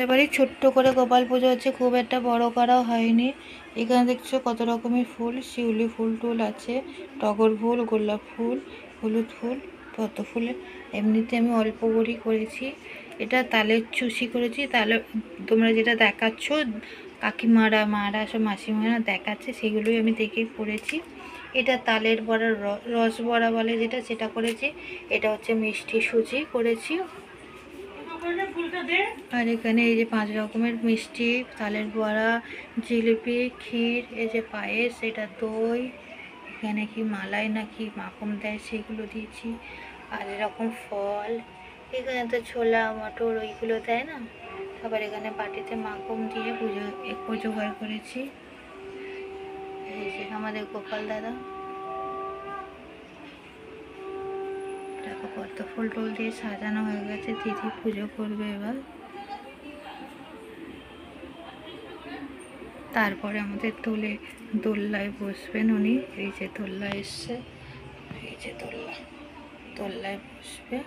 এবারে ছোট্ট করে গোপাল পুজো হচ্ছে, খুব একটা বড় করা হয়নি। এখানে দেখছো কত রকমের ফুল, শিউলি ফুল টুল আছে, টগর ফুল, গোলাপ ফুল, হলুদ ফুল, পদ্ম ফুল। এমনিতে আমি অল্প করেই করেছি। এটা তালের চুষি করেছি। তাহলে তোমরা যেটা দেখাচ্ছ কাকিমারা মারা সব মাসিমারা দেখাচ্ছে সেগুলোই আমি দেখে করেছি। এটা তালের বড়া, রস বড়া বলে যেটা, সেটা করেছি। এটা হচ্ছে মিষ্টি সুজি করেছি। আর এখানে এই যে 5 রকমের মিষ্টি, তালের বড়া, জিলিপি, ক্ষীর, এই যে পায়েস, এটা দই, এখানে কি মালাই নাকি মাখন দেয় সেগুলো দিয়েছি। আর এরকম ফল, এখানে তো ছোলা মটর ওইগুলো দেয় না। আবার এখানে বাটিতে মাখন দিয়ে পুজো করেছি। এই যে আমাদের গোপাল দাদা, দেখো কত ফুল টুল দিয়ে সাজানো হয়ে গেছে। দিদি পুজো করবে এবার। তারপরে আমাদের দোল্লায় বসবেন উনি। এই যে দোল্লা এসছে, এই যে দোল্লায় বসবে।